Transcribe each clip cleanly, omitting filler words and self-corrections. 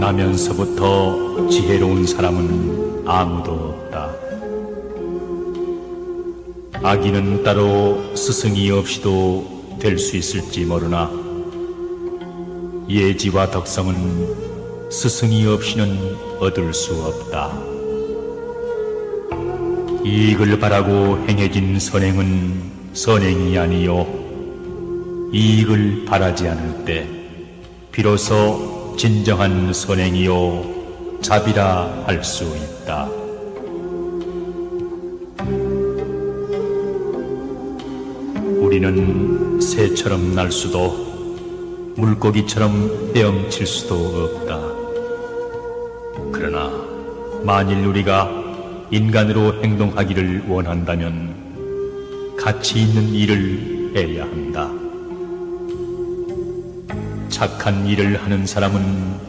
나면서부터 지혜로운 사람은 아무도 없다. 아기는 따로 스승이 없이도 될 수 있을지 모르나 예지와 덕성은 스승이 없이는 얻을 수 없다. 이익을 바라고 행해진 선행은 선행이 아니요 이익을 바라지 않을 때 비로소 진정한 선행이요 자비라 할 수 있다. 우리는 새처럼 날 수도 물고기처럼 헤엄칠 수도 없다. 그러나 만일 우리가 인간으로 행동하기를 원한다면 가치 있는 일을 해야 한다. 착한 일을 하는 사람은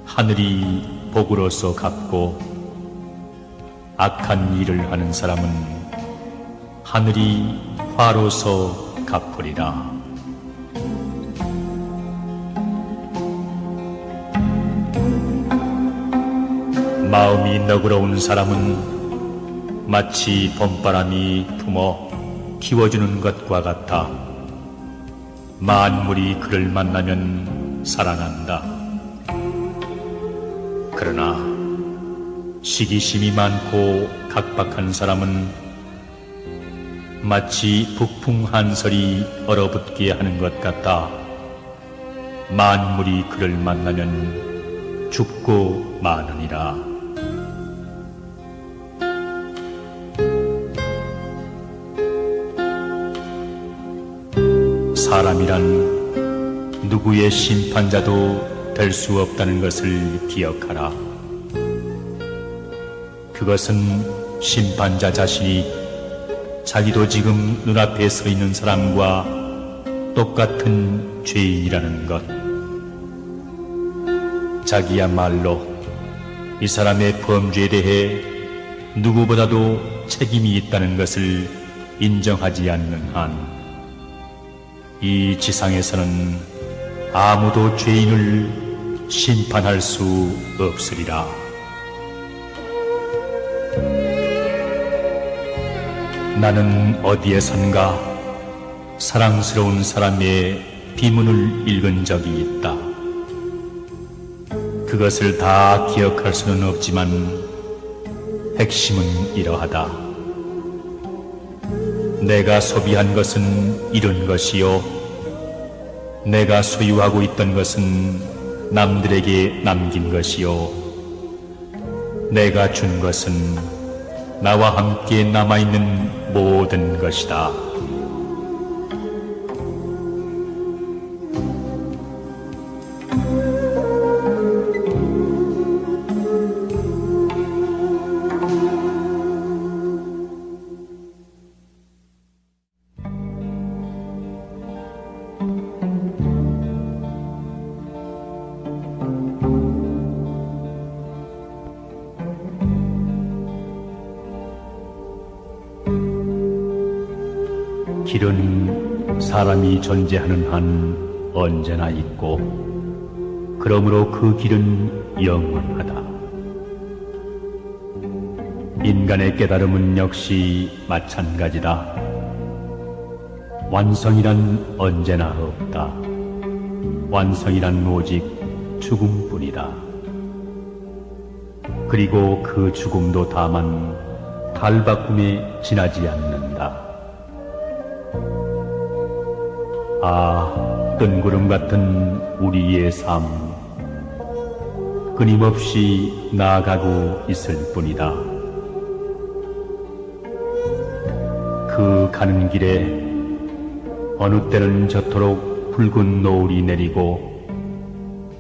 하늘이 복으로서 갚고 악한 일을 하는 사람은 하늘이 화로서 갚으리라. 마음이 너그러운 사람은 마치 봄바람이 품어 키워주는 것과 같아 만물이 그를 만나면 살아난다. 그러나 시기심이 많고 각박한 사람은 마치 북풍 한설이 얼어붙게 하는 것 같아 만물이 그를 만나면 죽고 마느니라. 사람이란 누구의 심판자도 될 수 없다는 것을 기억하라. 그것은 심판자 자신이 자기도 지금 눈앞에 서 있는 사람과 똑같은 죄인이라는 것. 자기야말로 이 사람의 범죄에 대해 누구보다도 책임이 있다는 것을 인정하지 않는 한 이 지상에서는 아무도 죄인을 심판할 수 없으리라. 나는 어디에선가 사랑스러운 사람의 비문을 읽은 적이 있다. 그것을 다 기억할 수는 없지만 핵심은 이러하다. 내가 소비한 것은 이룬 것이요 내가 소유하고 있던 것은 남들에게 남긴 것이요 내가 준 것은 나와 함께 남아있는 모든 것이다. 길은 사람이 존재하는 한 언제나 있고 그러므로 그 길은 영원하다. 인간의 깨달음은 역시 마찬가지다. 완성이란 언제나 없다. 완성이란 오직 죽음뿐이다. 그리고 그 죽음도 다만 탈바꿈에 지나지 않는다. 아, 뜬구름 같은 우리의 삶, 끊임없이 나아가고 있을 뿐이다. 그 가는 길에 어느 때는 저토록 붉은 노을이 내리고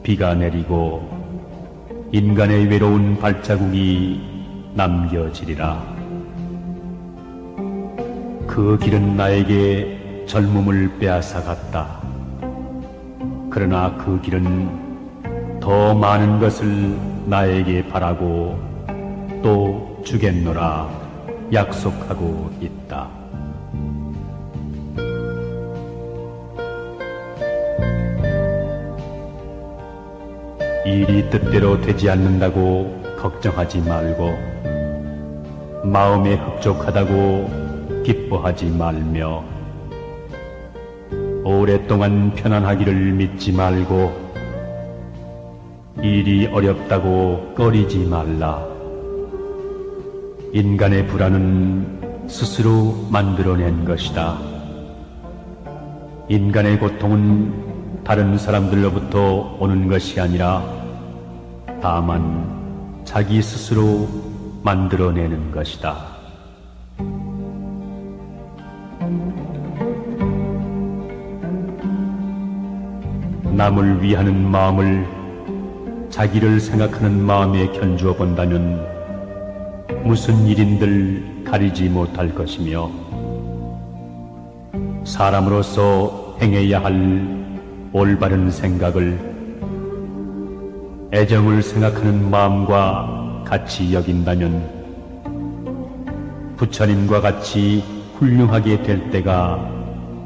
비가 내리고 인간의 외로운 발자국이 남겨지리라. 그 길은 나에게 젊음을 빼앗아갔다. 그러나 그 길은 더 많은 것을 나에게 바라고 또 주겠노라 약속하고 있다. 일이 뜻대로 되지 않는다고 걱정하지 말고 마음에 흡족하다고 기뻐하지 말며 오랫동안 편안하기를 믿지 말고 일이 어렵다고 꺼리지 말라. 인간의 불안은 스스로 만들어낸 것이다. 인간의 고통은 다른 사람들로부터 오는 것이 아니라 다만 자기 스스로 만들어내는 것이다. 남을 위하는 마음을 자기를 생각하는 마음에 견주어 본다면 무슨 일인들 가리지 못할 것이며 사람으로서 행해야 할 올바른 생각을 애정을 생각하는 마음과 같이 여긴다면 부처님과 같이 훌륭하게 될 때가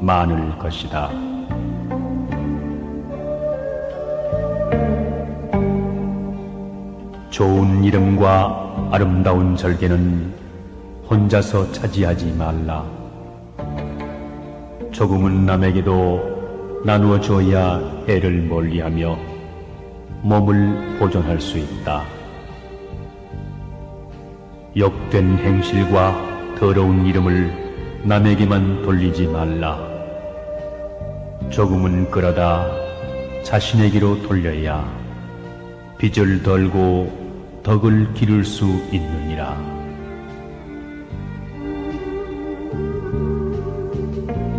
많을 것이다. 좋은 이름과 아름다운 절개는 혼자서 차지하지 말라. 조금은 남에게도 나누어 줘야 해를 멀리하며 몸을 보존할 수 있다. 욕된 행실과 더러운 이름을 남에게만 돌리지 말라. 조금은 끌어다 자신에게로 돌려야 빚을 덜고 덕을 기를 수 있느니라.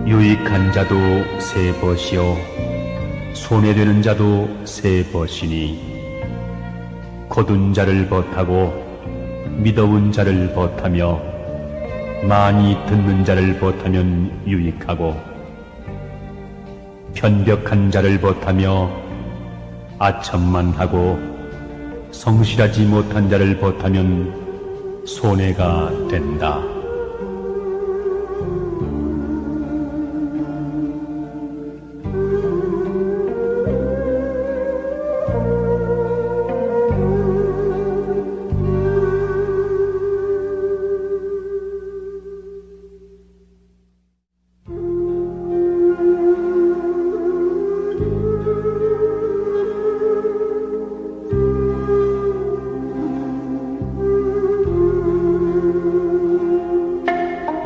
유익한 자도 세 벗이요 손해되는 자도 세 벗이니 거둔 자를 벗하고 미더운 자를 벗하며 많이 듣는 자를 벗하면 유익하고 편벽한 자를 벗하며 아첨만하고 성실하지 못한 자를 벗하면 손해가 된다.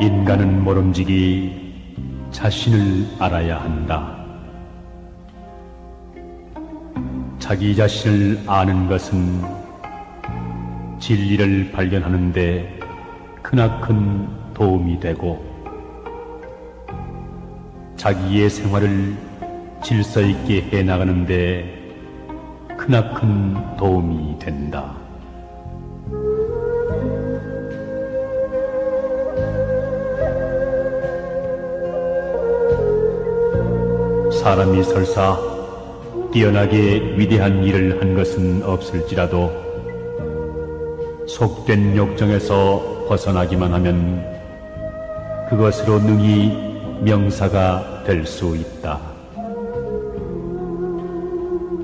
인간은 모름지기 자신을 알아야 한다. 자기 자신을 아는 것은 진리를 발견하는 데 크나큰 도움이 되고 자기의 생활을 질서 있게 해나가는 데 크나큰 도움이 된다. 사람이 설사 뛰어나게 위대한 일을 한 것은 없을지라도 속된 욕정에서 벗어나기만 하면 그것으로 능히 명사가 될 수 있다.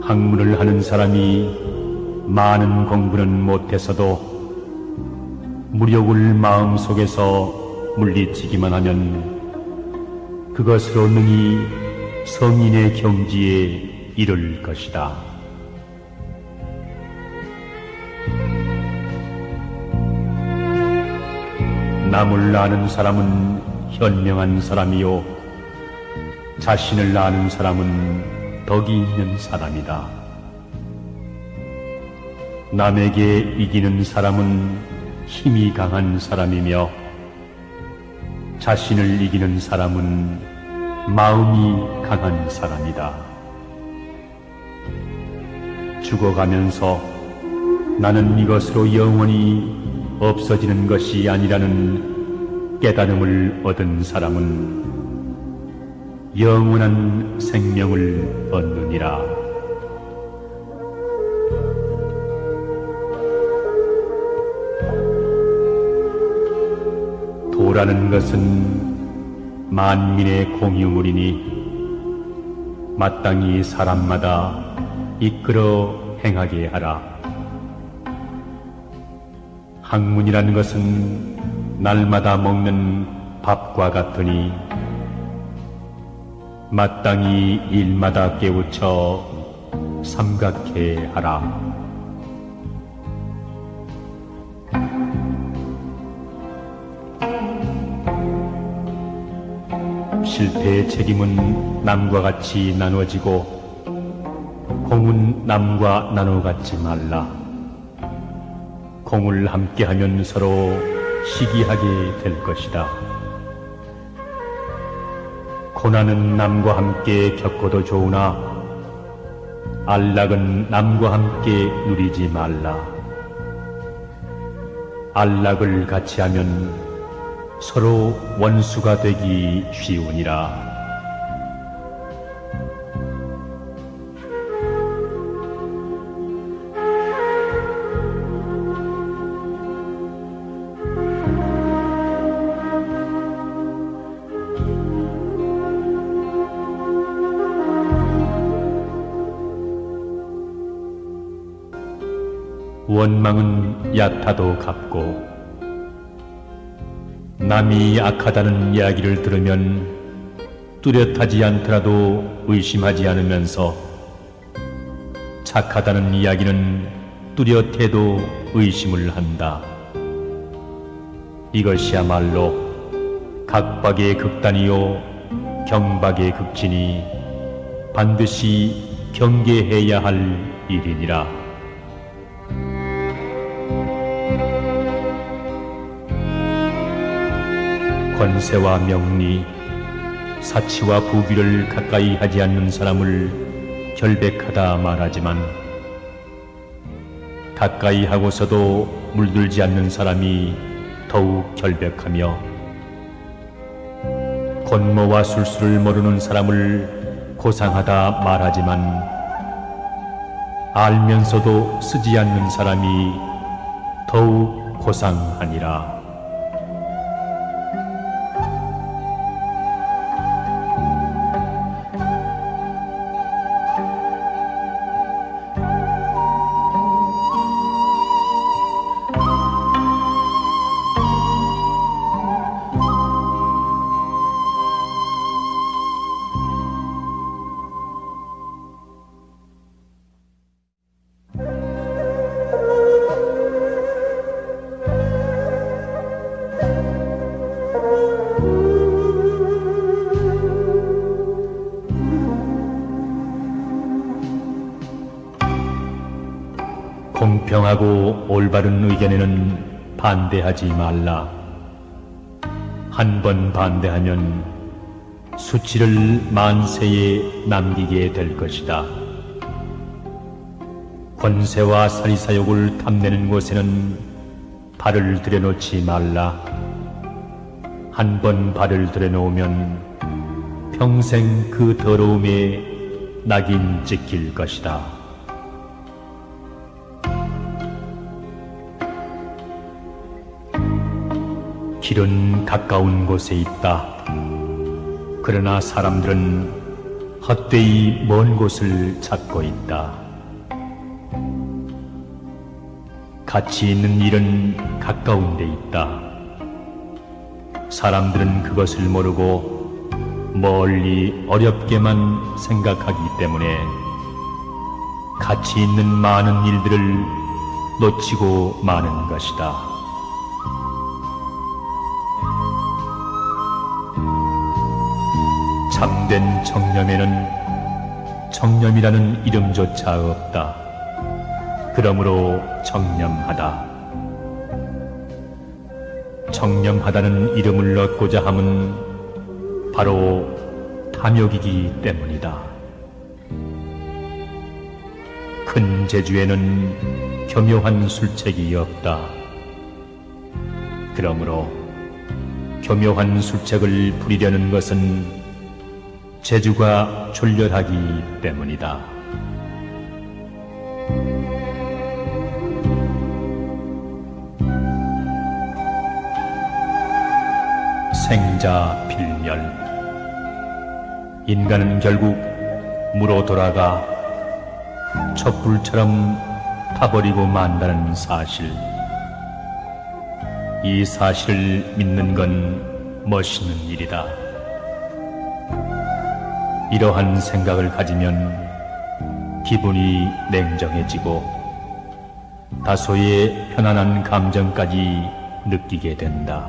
학문을 하는 사람이 많은 공부는 못해서도 무력을 마음속에서 물리치기만 하면 그것으로 능히 성인의 경지에 이를 것이다. 남을 아는 사람은 현명한 사람이요 자신을 아는 사람은 덕이 있는 사람이다. 남에게 이기는 사람은 힘이 강한 사람이며 자신을 이기는 사람은 마음이 강한 사람이다. 죽어가면서 나는 이것으로 영원히 없어지는 것이 아니라는 깨달음을 얻은 사람은 영원한 생명을 얻느니라. 도라는 것은 만민의 공유물이니 마땅히 사람마다 이끌어 행하게 하라. 학문이라는 것은 날마다 먹는 밥과 같으니 마땅히 일마다 깨우쳐 삼각해 하라. 실패의 책임은 남과 같이 나눠지고 공은 남과 나눠 갖지 말라. 공을 함께하면 서로 시기하게 될 것이다. 고난은 남과 함께 겪어도 좋으나 안락은 남과 함께 누리지 말라. 안락을 같이 하면 서로 원수가 되기 쉬우니라. 원망은 얕아도 갚고 남이 악하다는 이야기를 들으면 뚜렷하지 않더라도 의심하지 않으면서 착하다는 이야기는 뚜렷해도 의심을 한다. 이것이야말로 각박의 극단이요 경박의 극진이 반드시 경계해야 할 일이니라. 권세와 명리, 사치와 부귀를 가까이 하지 않는 사람을 결백하다 말하지만 가까이 하고서도 물들지 않는 사람이 더욱 결백하며 권모와 술수를 모르는 사람을 고상하다 말하지만 알면서도 쓰지 않는 사람이 더욱 고상하니라. 공평하고 올바른 의견에는 반대하지 말라. 한 번 반대하면 수치를 만세에 남기게 될 것이다. 권세와 사리사욕을 탐내는 곳에는 발을 들여놓지 말라. 한 번 발을 들여놓으면 평생 그 더러움에 낙인 찍힐 것이다. 길은 가까운 곳에 있다. 그러나 사람들은 헛되이 먼 곳을 찾고 있다. 가치 있는 일은 가까운 데 있다. 사람들은 그것을 모르고 멀리 어렵게만 생각하기 때문에 가치 있는 많은 일들을 놓치고 마는 것이다. 참된 청렴에는 청렴이라는 이름조차 없다. 그러므로 청렴하다. 청렴하다는 이름을 얻고자 함은 바로 탐욕이기 때문이다. 큰 재주에는 교묘한 술책이 없다. 그러므로 교묘한 술책을 부리려는 것은 재주가 졸렬하기 때문이다. 생자 필멸. 인간은 결국 무로 돌아가 촛불처럼 타버리고 만다는 사실. 이 사실을 믿는 건 멋있는 일이다. 이러한 생각을 가지면 기분이 냉정해지고 다소의 편안한 감정까지 느끼게 된다.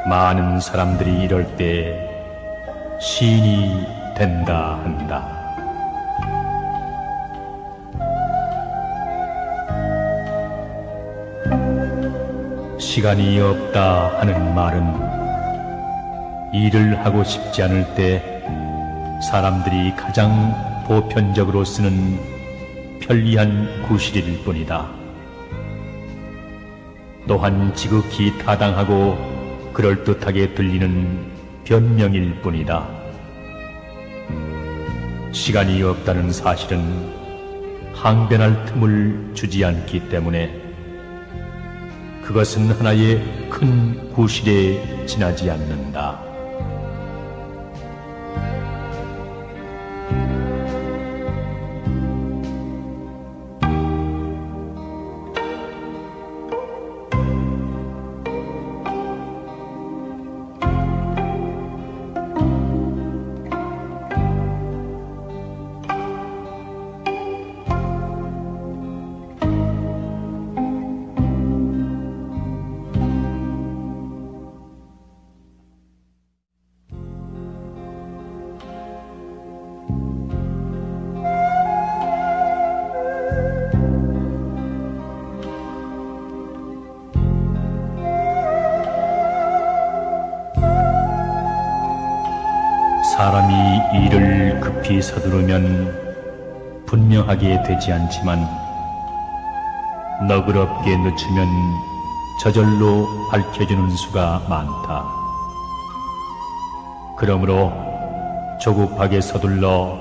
많은 사람들이 이럴 때 시인이 된다 한다. 시간이 없다 하는 말은 일을 하고 싶지 않을 때 사람들이 가장 보편적으로 쓰는 편리한 구실일 뿐이다. 또한 지극히 타당하고 그럴듯하게 들리는 변명일 뿐이다. 시간이 없다는 사실은 항변할 틈을 주지 않기 때문에 그것은 하나의 큰 구실에 지나지 않는다. 사람이 일을 급히 서두르면 분명하게 되지 않지만 너그럽게 늦추면 저절로 밝혀지는 수가 많다. 그러므로 조급하게 서둘러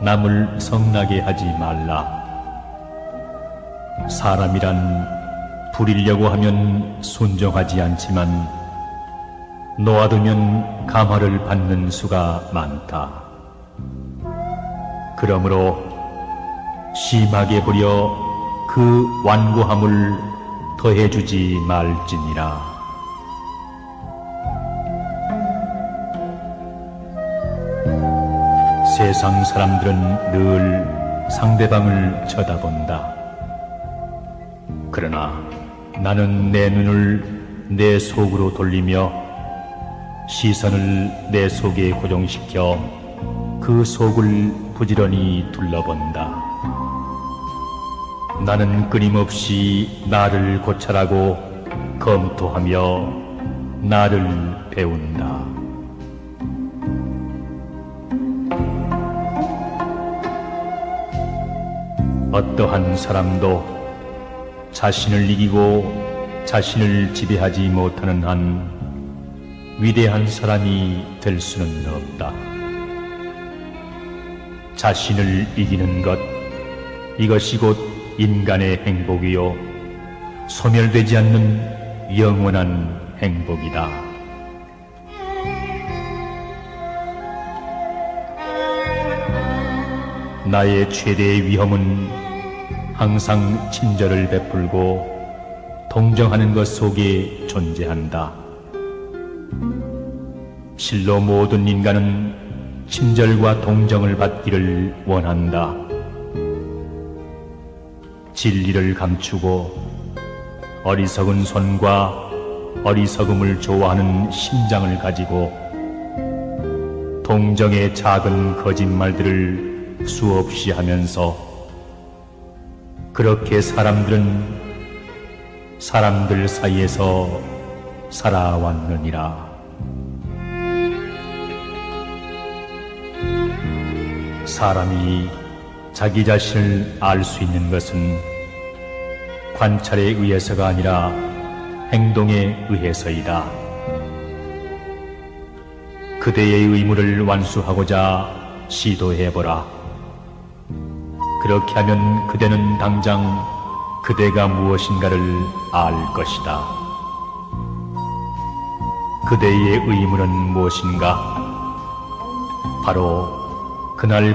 남을 성나게 하지 말라. 사람이란 부리려고 하면 순종하지 않지만 놓아두면 감화를 받는 수가 많다. 그러므로 심하게 부려 그 완고함을 더해주지 말지니라. 세상 사람들은 늘 상대방을 쳐다본다. 그러나 나는 내 눈을 내 속으로 돌리며 시선을 내 속에 고정시켜 그 속을 부지런히 둘러본다. 나는 끊임없이 나를 고찰하고 검토하며 나를 배운다. 어떠한 사람도 자신을 이기고 자신을 지배하지 못하는 한 위대한 사람이 될 수는 없다. 자신을 이기는 것, 이것이 곧 인간의 행복이요 소멸되지 않는 영원한 행복이다. 나의 최대의 위험은 항상 친절을 베풀고 동정하는 것 속에 존재한다. 실로 모든 인간은 친절과 동정을 받기를 원한다. 진리를 감추고 어리석은 손과 어리석음을 좋아하는 심장을 가지고 동정의 작은 거짓말들을 수없이 하면서 그렇게 사람들 사이에서 살아왔느니라. 사람이 자기 자신을 알 수 있는 것은 관찰에 의해서가 아니라 행동에 의해서이다. 그대의 의무를 완수하고자 시도해보라. 그렇게 하면 그대는 당장 그대가 무엇인가를 알 것이다. 그대의 의무는 무엇인가? 바로 그날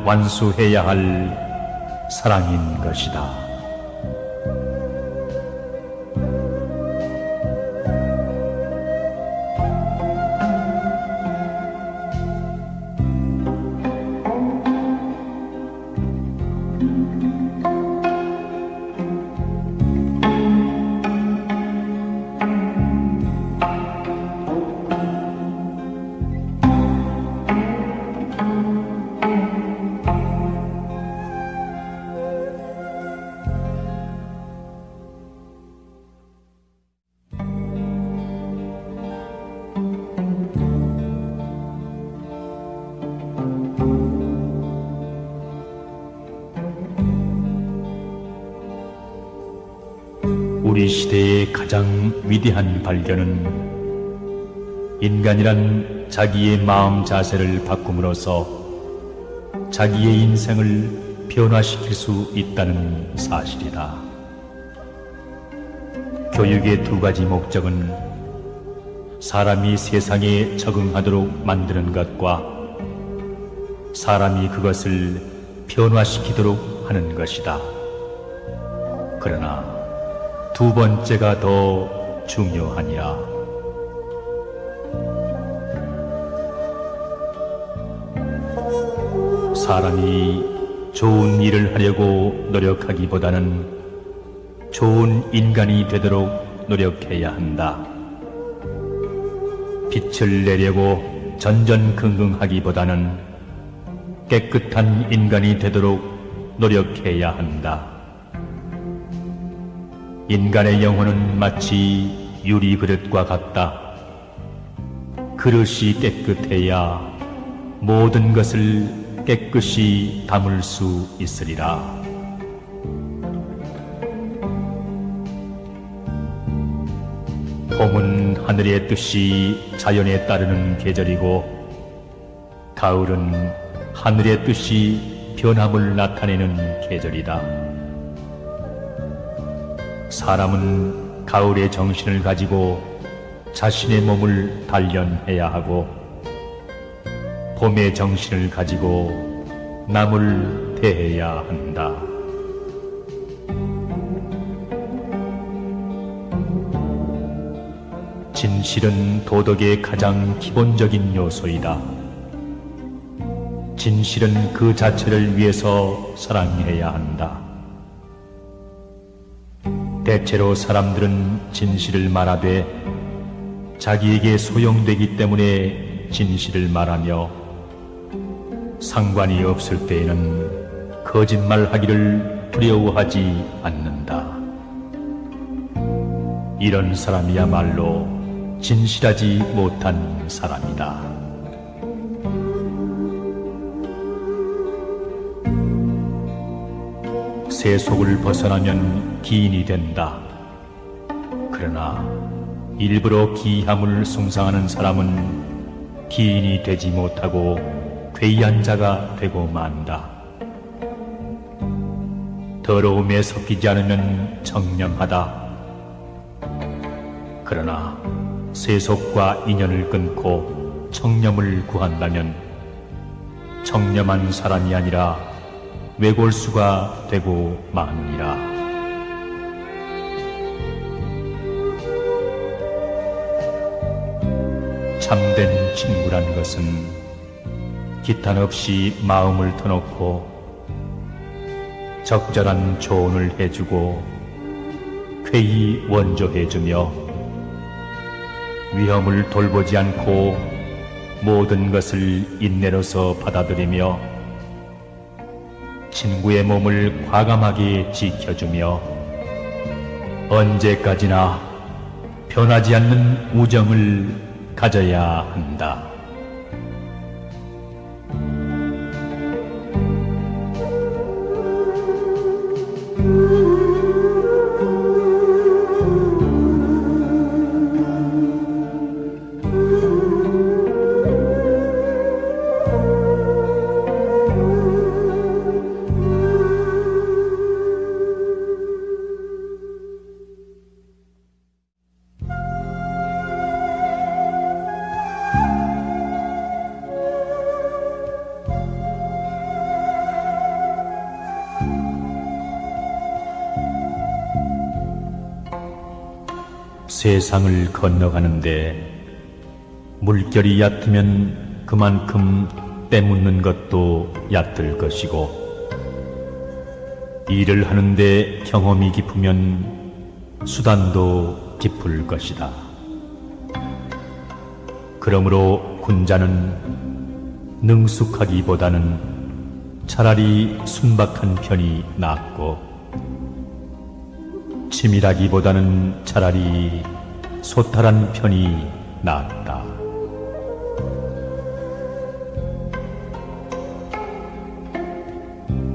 완수해야 할 사랑인 것이다. 우리 시대의 가장 위대한 발견은 인간이란 자기의 마음 자세를 바꿈으로써 자기의 인생을 변화시킬 수 있다는 사실이다. 교육의 두 가지 목적은 사람이 세상에 적응하도록 만드는 것과 사람이 그것을 변화시키도록 하는 것이다. 그러나 두 번째가 더 중요하니라. 사람이 좋은 일을 하려고 노력하기보다는 좋은 인간이 되도록 노력해야 한다. 빛을 내려고 전전긍긍하기보다는 깨끗한 인간이 되도록 노력해야 한다. 인간의 영혼은 마치 유리 그릇과 같다. 그릇이 깨끗해야 모든 것을 깨끗이 담을 수 있으리라. 봄은 하늘의 뜻이 자연에 따르는 계절이고 가을은 하늘의 뜻이 변함을 나타내는 계절이다. 사람은 가을의 정신을 가지고 자신의 몸을 단련해야 하고 봄의 정신을 가지고 남을 대해야 한다. 진실은 도덕의 가장 기본적인 요소이다. 진실은 그 자체를 위해서 사랑해야 한다. 대체로 사람들은 진실을 말하되 자기에게 소용되기 때문에 진실을 말하며 상관이 없을 때에는 거짓말하기를 두려워하지 않는다. 이런 사람이야말로 진실하지 못한 사람이다. 세속을 벗어나면 기인이 된다. 그러나 일부러 기함을 숭상하는 사람은 기인이 되지 못하고 괴이한 자가 되고 만다. 더러움에 섞이지 않으면 청렴하다. 그러나 세속과 인연을 끊고 청렴을 구한다면 청렴한 사람이 아니라 외골수가 되고 마느니라. 참된 친구란 것은 기탄 없이 마음을 터놓고 적절한 조언을 해주고 쾌히 원조해주며 위험을 돌보지 않고 모든 것을 인내로서 받아들이며 친구의 몸을 과감하게 지켜주며 언제까지나 변하지 않는 우정을 가져야 한다. 세상을 건너가는데 물결이 얕으면 그만큼 때묻는 것도 얕을 것이고, 일을 하는데 경험이 깊으면 수단도 깊을 것이다. 그러므로 군자는 능숙하기보다는 차라리 순박한 편이 낫고, 치밀하기보다는 차라리 소탈한 편이 낫다.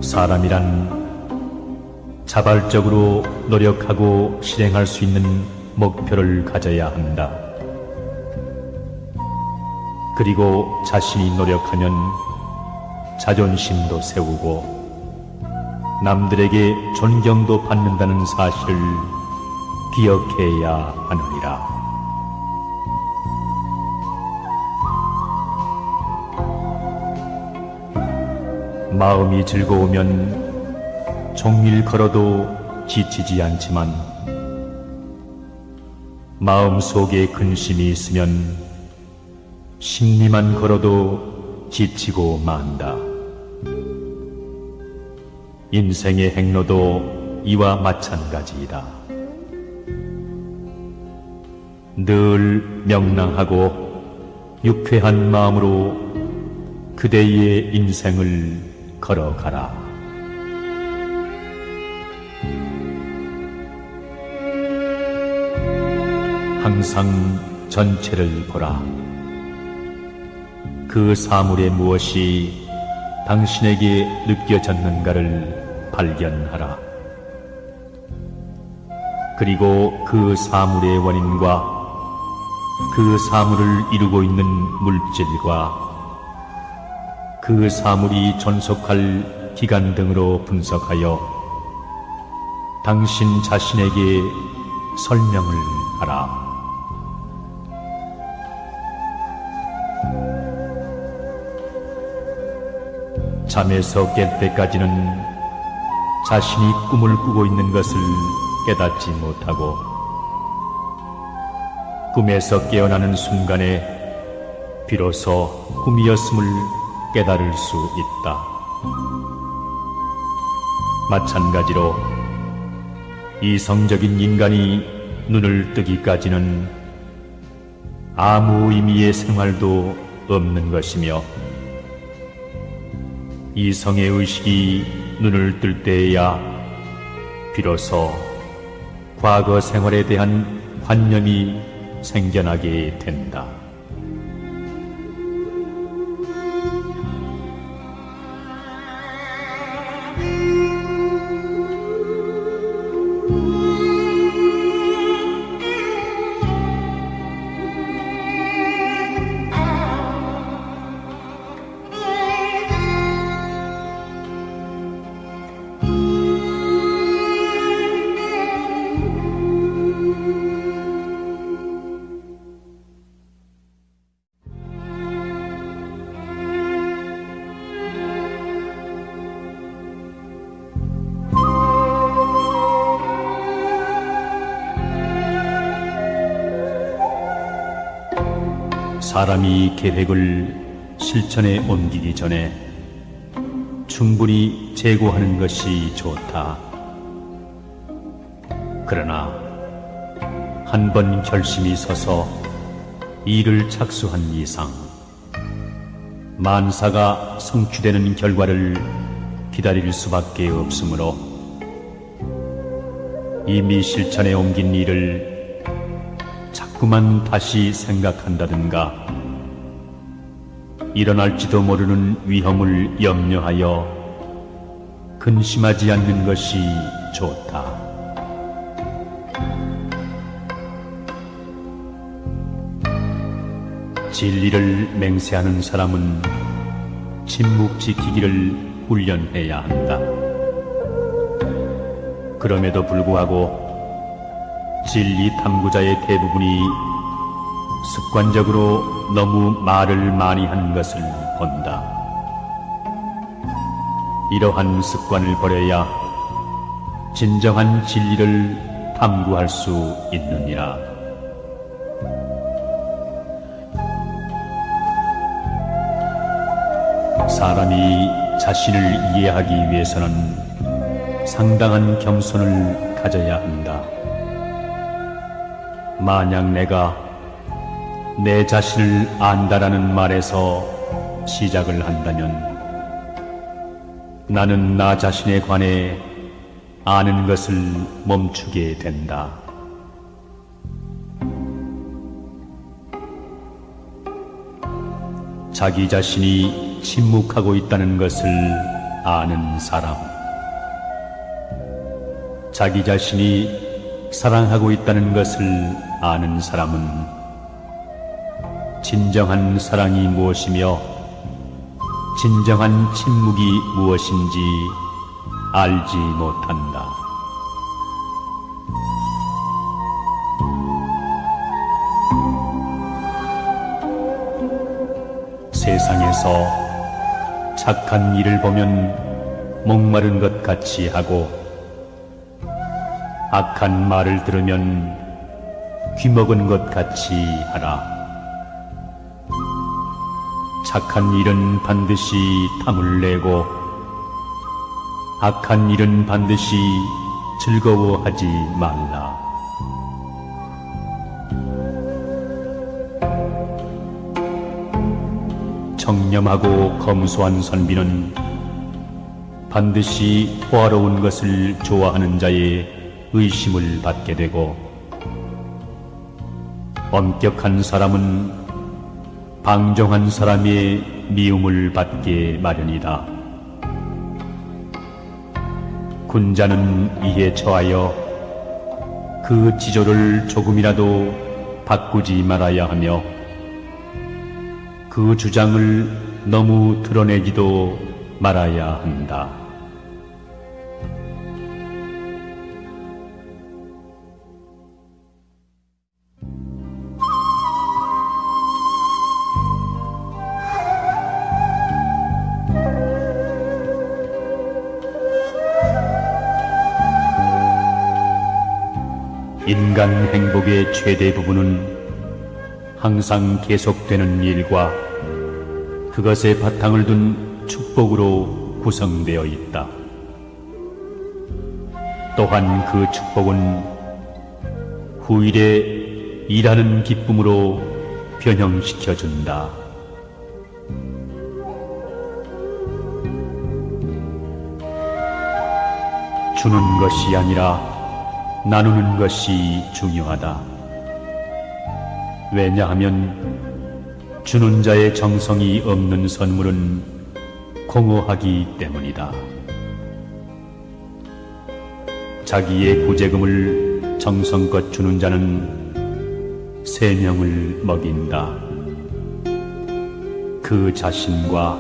사람이란 자발적으로 노력하고 실행할 수 있는 목표를 가져야 한다. 그리고 자신이 노력하면 자존심도 세우고 남들에게 존경도 받는다는 사실을 기억해야 하느니라. 마음이 즐거우면 종일 걸어도 지치지 않지만 마음속에 근심이 있으면 십리만 걸어도 지치고 만다. 인생의 행로도 이와 마찬가지이다. 늘 명랑하고 유쾌한 마음으로 그대의 인생을 걸어가라. 항상 전체를 보라. 그 사물에 무엇이 당신에게 느껴졌는가를 발견하라. 그리고 그 사물의 원인과 그 사물을 이루고 있는 물질과 그 사물이 존속할 기간 등으로 분석하여 당신 자신에게 설명을 하라. 잠에서 깰 때까지는 자신이 꿈을 꾸고 있는 것을 깨닫지 못하고 꿈에서 깨어나는 순간에 비로소 꿈이었음을 깨달을 수 있다. 마찬가지로 이성적인 인간이 눈을 뜨기까지는 아무 의미의 생활도 없는 것이며 이성의 의식이 눈을 뜰 때에야 비로소 과거 생활에 대한 관념이 생겨나게 된다. 사람이 계획을 실천에 옮기기 전에 충분히 재고하는 것이 좋다. 그러나 한 번 결심이 서서 일을 착수한 이상 만사가 성취되는 결과를 기다릴 수밖에 없으므로 이미 실천에 옮긴 일을 자꾸만 다시 생각한다든가 일어날지도 모르는 위험을 염려하여 근심하지 않는 것이 좋다. 진리를 맹세하는 사람은 침묵 지키기를 훈련해야 한다. 그럼에도 불구하고 진리 탐구자의 대부분이 습관적으로 너무 말을 많이 하는 것을 본다. 이러한 습관을 버려야 진정한 진리를 탐구할 수 있느니라. 사람이 자신을 이해하기 위해서는 상당한 겸손을 가져야 한다. 만약 내가 내 자신을 안다라는 말에서 시작을 한다면 나는 나 자신에 관해 아는 것을 멈추게 된다. 자기 자신이 침묵하고 있다는 것을 아는 사람, 자기 자신이 사랑하고 있다는 것을 아는 사람은 진정한 사랑이 무엇이며 진정한 침묵이 무엇인지 알지 못한다. 세상에서 착한 일을 보면 목마른 것 같이 하고 악한 말을 들으면 귀먹은 것 같이 하라. 착한 일은 반드시 탐을 내고 악한 일은 반드시 즐거워하지 말라. 청렴하고 검소한 선비는 반드시 호화로운 것을 좋아하는 자의 의심을 받게 되고 엄격한 사람은 방종한 사람의 미움을 받게 마련이다. 군자는 이에 처하여 그 지조를 조금이라도 바꾸지 말아야 하며 그 주장을 너무 드러내지도 말아야 한다. 인간 행복의 최대 부분은 항상 계속되는 일과 그것에 바탕을 둔 축복으로 구성되어 있다. 또한 그 축복은 후일에 일하는 기쁨으로 변형시켜준다. 주는 것이 아니라 나누는 것이 중요하다. 왜냐하면 주는 자의 정성이 없는 선물은 공허하기 때문이다. 자기의 구제금을 정성껏 주는 자는 생명을 먹인다. 그 자신과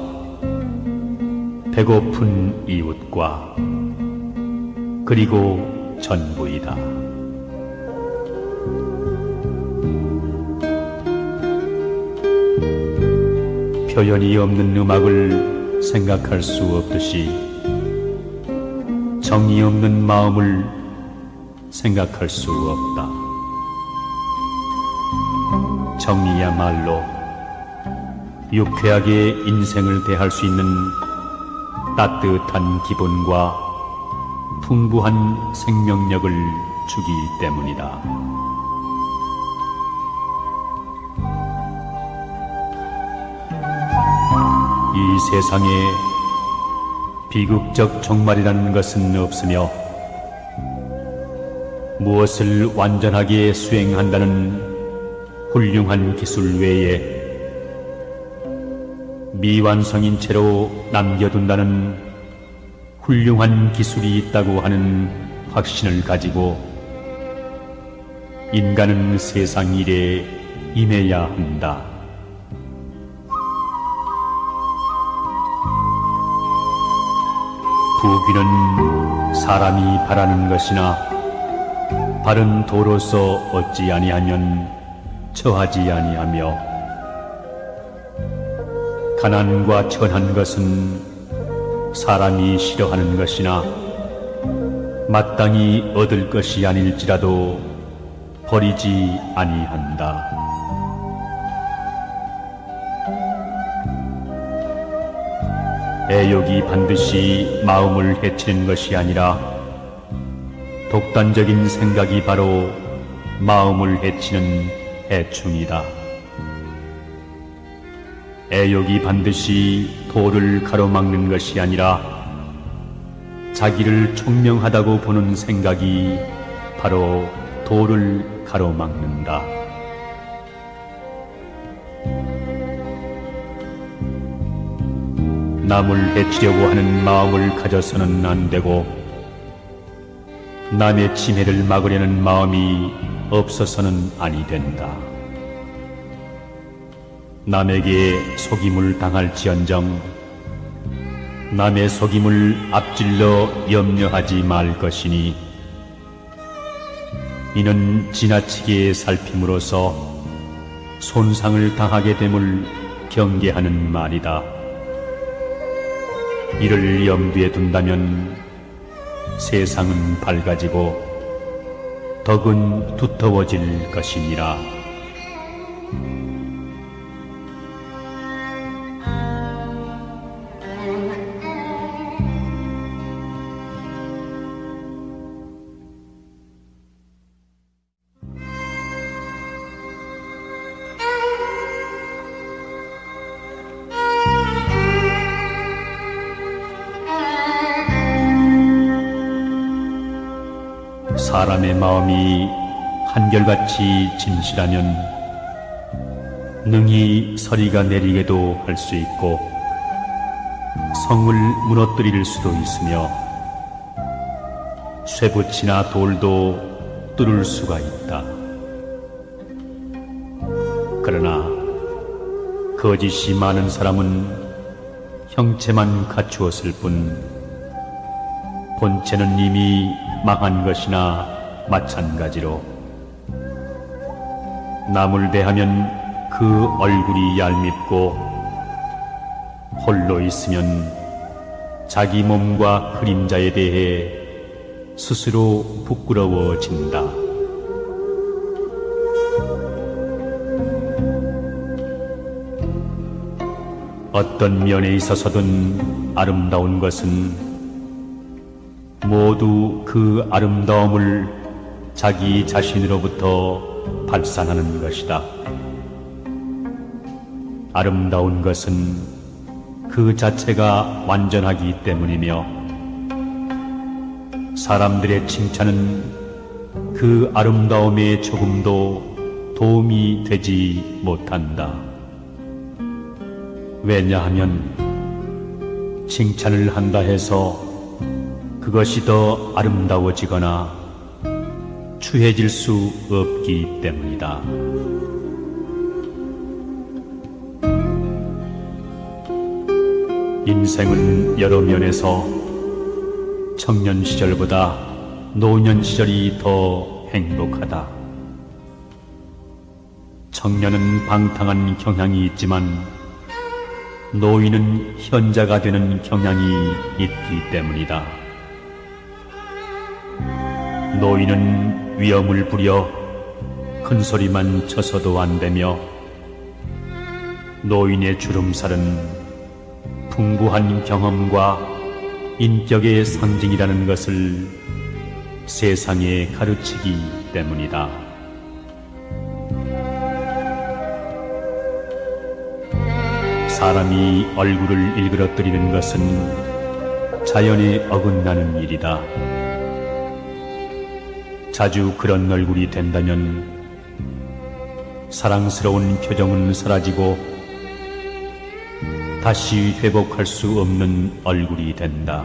배고픈 이웃과 그리고 전부이다. 표현이 없는 음악을 생각할 수 없듯이 정이 없는 마음을 생각할 수 없다. 정이야말로 유쾌하게 인생을 대할 수 있는 따뜻한 기분과 풍부한 생명력을 주기 때문이다. 이 세상에 비극적 종말이라는 것은 없으며 무엇을 완전하게 수행한다는 훌륭한 기술 외에 미완성인 채로 남겨둔다는 훌륭한 기술이 있다고 하는 확신을 가지고 인간은 세상 일에 임해야 한다. 부귀는 사람이 바라는 것이나 바른 도로서 얻지 아니하면 처하지 아니하며 가난과 천한 것은 사람이 싫어하는 것이나 마땅히 얻을 것이 아닐지라도 버리지 아니한다. 애욕이 반드시 마음을 해치는 것이 아니라 독단적인 생각이 바로 마음을 해치는 해충이다. 애욕이 반드시 도를 가로막는 것이 아니라 자기를 총명하다고 보는 생각이 바로 도를 가로막는다. 남을 해치려고 하는 마음을 가져서는 안 되고 남의 침해를 막으려는 마음이 없어서는 아니 된다. 남에게 속임을 당할지언정 남의 속임을 앞질러 염려하지 말 것이니 이는 지나치게 살핌으로써 손상을 당하게 됨을 경계하는 말이다. 이를 염두에 둔다면 세상은 밝아지고 덕은 두터워질 것이니라. 사람의 마음이 한결같이 진실하면 능히 서리가 내리게도 할 수 있고 성을 무너뜨릴 수도 있으며 쇠붙이나 돌도 뚫을 수가 있다. 그러나 거짓이 많은 사람은 형체만 갖추었을 뿐 본체는 이미 망한 것이나 마찬가지로 남을 대하면 그 얼굴이 얄밉고 홀로 있으면 자기 몸과 그림자에 대해 스스로 부끄러워진다. 어떤 면에 있어서든 아름다운 것은 모두 그 아름다움을 자기 자신으로부터 발산하는 것이다. 아름다운 것은 그 자체가 완전하기 때문이며 사람들의 칭찬은 그 아름다움에 조금도 도움이 되지 못한다. 왜냐하면 칭찬을 한다 해서 그것이 더 아름다워지거나 추해질 수 없기 때문이다. 인생은 여러 면에서 청년 시절보다 노년 시절이 더 행복하다. 청년은 방탕한 경향이 있지만 노인은 현자가 되는 경향이 있기 때문이다. 노인은 위엄을 부려 큰 소리만 쳐서도 안 되며 노인의 주름살은 풍부한 경험과 인격의 상징이라는 것을 세상에 가르치기 때문이다. 사람이 얼굴을 일그러뜨리는 것은 자연에 어긋나는 일이다. 자주 그런 얼굴이 된다면 사랑스러운 표정은 사라지고 다시 회복할 수 없는 얼굴이 된다.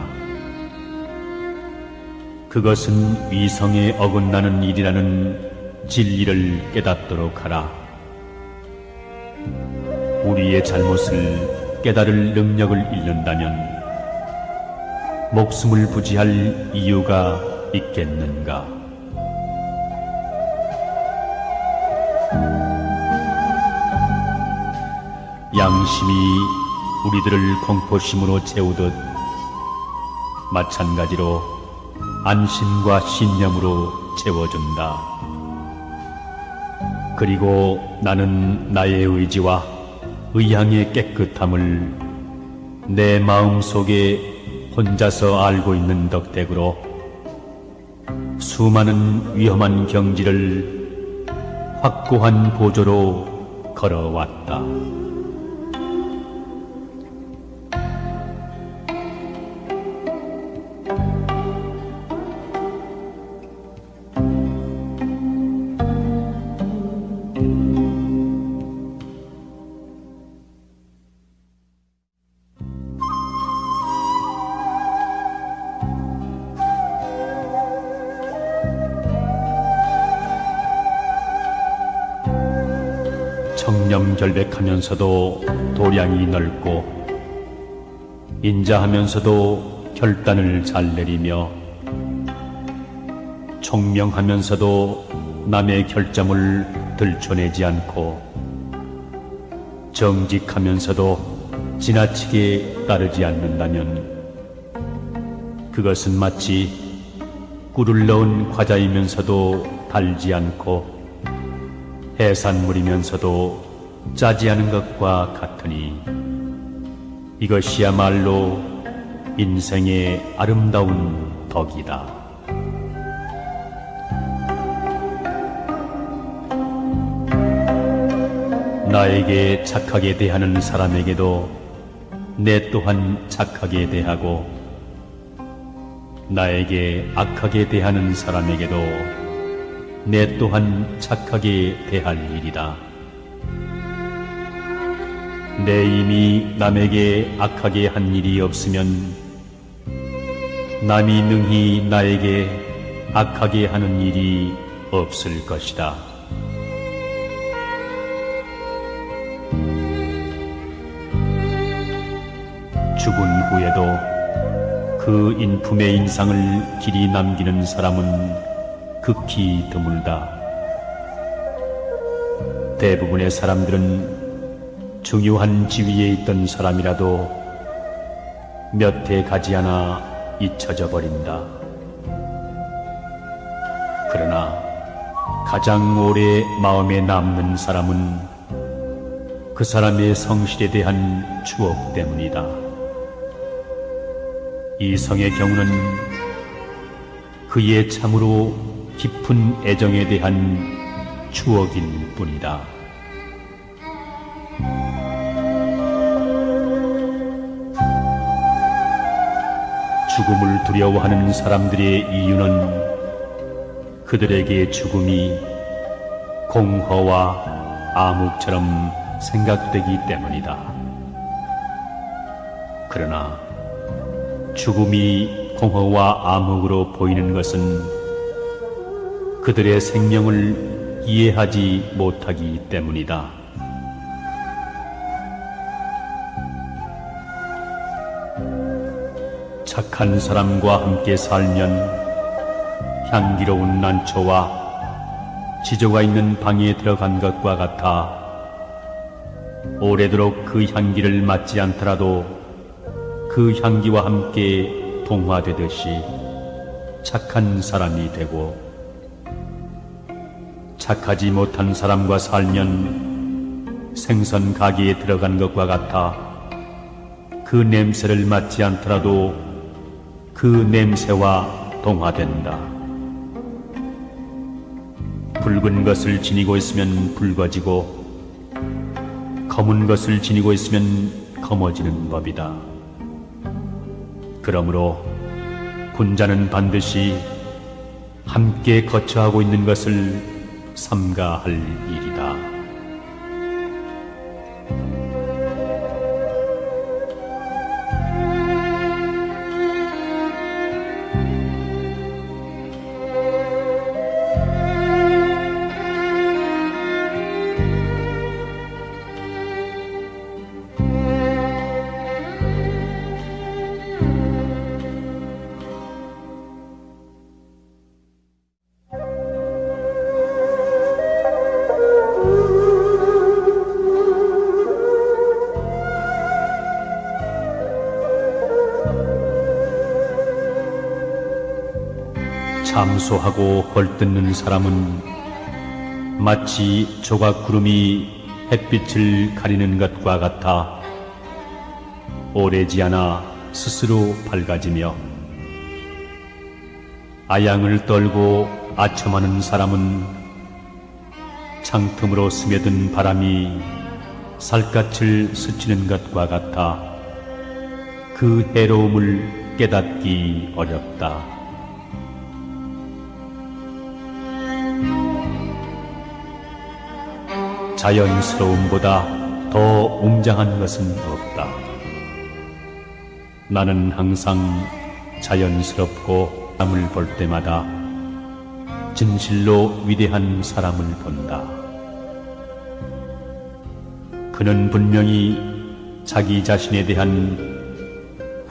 그것은 위성에 어긋나는 일이라는 진리를 깨닫도록 하라. 우리의 잘못을 깨달을 능력을 잃는다면 목숨을 부지할 이유가 있겠는가? 양심이 우리들을 공포심으로 채우듯 마찬가지로 안심과 신념으로 채워준다. 그리고 나는 나의 의지와 의향의 깨끗함을 내 마음속에 혼자서 알고 있는 덕택으로 수많은 위험한 경지를 확고한 보조로 걸어왔다. 청렴결백하면서도 도량이 넓고 인자하면서도 결단을 잘 내리며 총명하면서도 남의 결점을 들춰내지 않고 정직하면서도 지나치게 따르지 않는다면 그것은 마치 꿀을 넣은 과자이면서도 달지 않고 해산물이면서도 짜지 않은 것과 같으니 이것이야말로 인생의 아름다운 덕이다. 나에게 착하게 대하는 사람에게도 내 또한 착하게 대하고 나에게 악하게 대하는 사람에게도 내 또한 착하게 대할 일이다. 내 이미 남에게 악하게 한 일이 없으면 남이 능히 나에게 악하게 하는 일이 없을 것이다. 죽은 후에도 그 인품의 인상을 길이 남기는 사람은 극히 드물다. 대부분의 사람들은 중요한 지위에 있던 사람이라도 몇 해 가지 않아 잊혀져 버린다. 그러나 가장 오래 마음에 남는 사람은 그 사람의 성실에 대한 추억 때문이다. 이성의 경우는 그의 참으로 깊은 애정에 대한 추억일 뿐이다. 죽음을 두려워하는 사람들의 이유는 그들에게 죽음이 공허와 암흑처럼 생각되기 때문이다. 그러나 죽음이 공허와 암흑으로 보이는 것은 그들의 생명을 이해하지 못하기 때문이다. 착한 사람과 함께 살면 향기로운 난초와 지조가 있는 방에 들어간 것과 같아 오래도록 그 향기를 맡지 않더라도 그 향기와 함께 동화되듯이 착한 사람이 되고 착하지 못한 사람과 살면 생선 가게에 들어간 것과 같아 그 냄새를 맡지 않더라도 그 냄새와 동화된다. 붉은 것을 지니고 있으면 붉어지고 검은 것을 지니고 있으면 검어지는 법이다. 그러므로 군자는 반드시 함께 거처하고 있는 것을 삼가할 일이다. 참소하고 헐뜯는 사람은 마치 조각구름이 햇빛을 가리는 것과 같아 오래지 않아 스스로 밝아지며 아양을 떨고 아첨하는 사람은 창틈으로 스며든 바람이 살갗을 스치는 것과 같아 그 해로움을 깨닫기 어렵다. 자연스러움보다 더 웅장한 것은 없다. 나는 항상 자연스럽고 사람을 볼 때마다 진실로 위대한 사람을 본다. 그는 분명히 자기 자신에 대한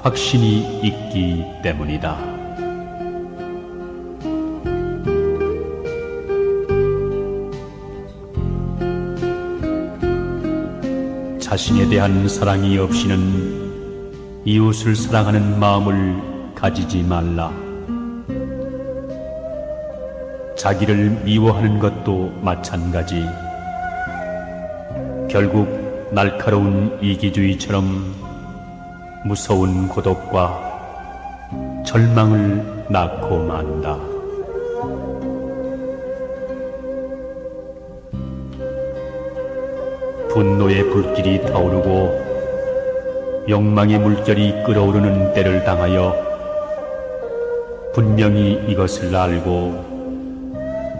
확신이 있기 때문이다. 자신에 대한 사랑이 없이는 이웃을 사랑하는 마음을 가지지 말라. 자기를 미워하는 것도 마찬가지. 결국 날카로운 이기주의처럼 무서운 고독과 절망을 낳고 만다. 분노의 불길이 타오르고 욕망의 물결이 끓어오르는 때를 당하여 분명히 이것을 알고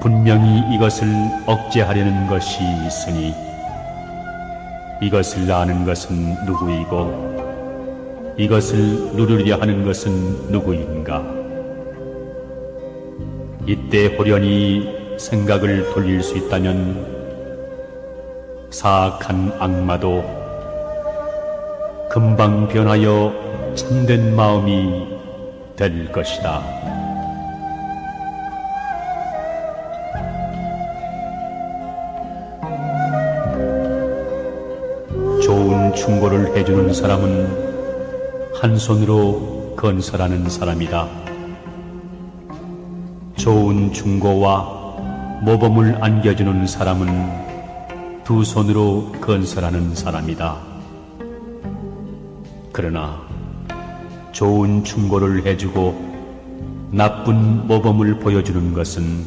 분명히 이것을 억제하려는 것이 있으니 이것을 아는 것은 누구이고 이것을 누르려 하는 것은 누구인가. 이때 호련히 생각을 돌릴 수 있다면 사악한 악마도 금방 변하여 참된 마음이 될 것이다. 좋은 충고를 해주는 사람은 한 손으로 건설하는 사람이다. 좋은 충고와 모범을 안겨주는 사람은 두 손으로 건설하는 사람이다. 그러나 좋은 충고를 해주고 나쁜 모범을 보여주는 것은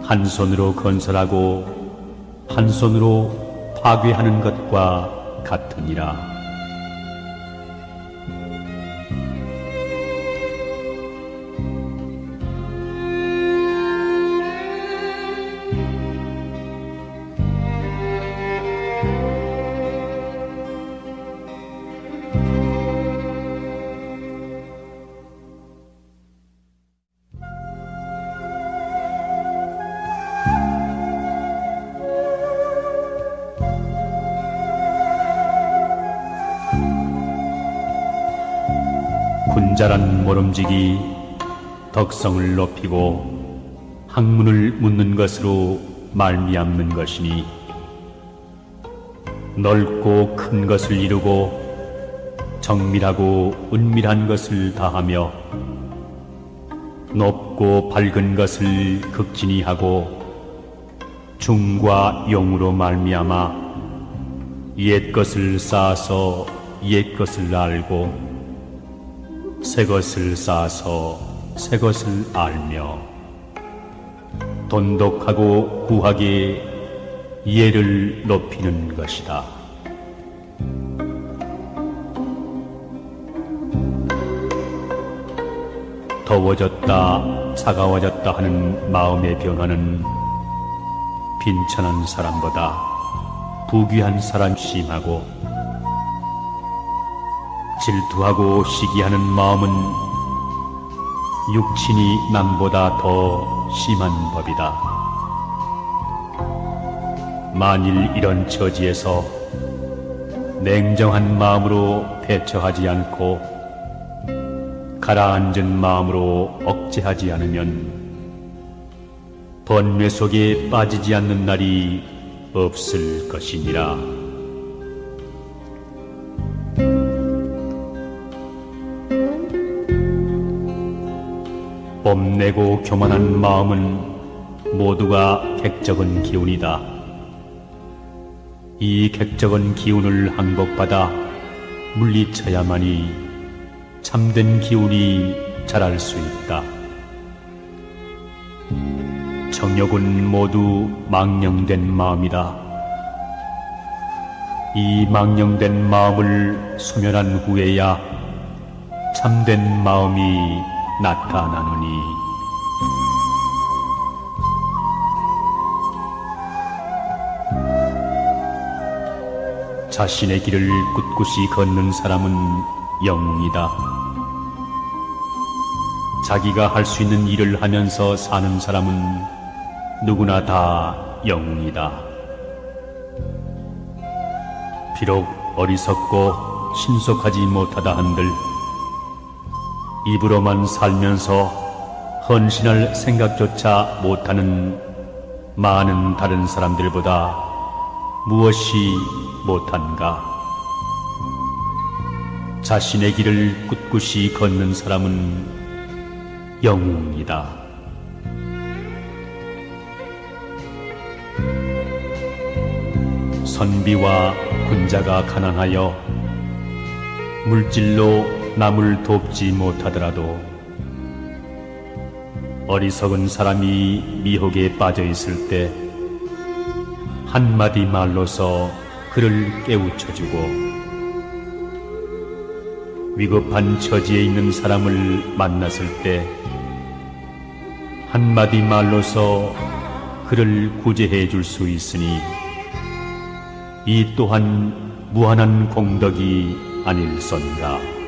한 손으로 건설하고 한 손으로 파괴하는 것과 같으니라. 군자란 모름지기 덕성을 높이고 학문을 묻는 것으로 말미암는 것이니 넓고 큰 것을 이루고 정밀하고 은밀한 것을 다하며 높고 밝은 것을 극진히 하고 중과 용으로 말미암아 옛 것을 쌓아서 옛 것을 알고 새 것을 쌓아서 새 것을 알며 돈독하고 구하게 예를 높이는 것이다. 더워졌다 차가워졌다 하는 마음의 변화는 빈천한 사람보다 부귀한 사람이 심하고 질투하고 시기하는 마음은 육친이 남보다 더 심한 법이다. 만일 이런 처지에서 냉정한 마음으로 대처하지 않고 가라앉은 마음으로 억제하지 않으면 번뇌 속에 빠지지 않는 날이 없을 것이니라. 뽐내고 교만한 마음은 모두가 객적은 기운이다. 이 객적은 기운을 항복받아 물리쳐야만이 참된 기운이 자랄 수 있다. 정욕은 모두 망령된 마음이다. 이 망령된 마음을 소멸한 후에야 참된 마음이 나타나느니 자신의 길을 꿋꿋이 걷는 사람은 영웅이다. 자기가 할 수 있는 일을 하면서 사는 사람은 누구나 다 영웅이다. 비록 어리석고 신속하지 못하다 한들 입으로만 살면서 헌신할 생각조차 못하는 많은 다른 사람들보다 무엇이 못한가? 자신의 길을 꿋꿋이 걷는 사람은 영웅이다. 선비와 군자가 가난하여 물질로 남을 돕지 못하더라도 어리석은 사람이 미혹에 빠져 있을 때 한마디 말로서 그를 깨우쳐주고 위급한 처지에 있는 사람을 만났을 때 한마디 말로서 그를 구제해 줄 수 있으니 이 또한 무한한 공덕이 아닐선가.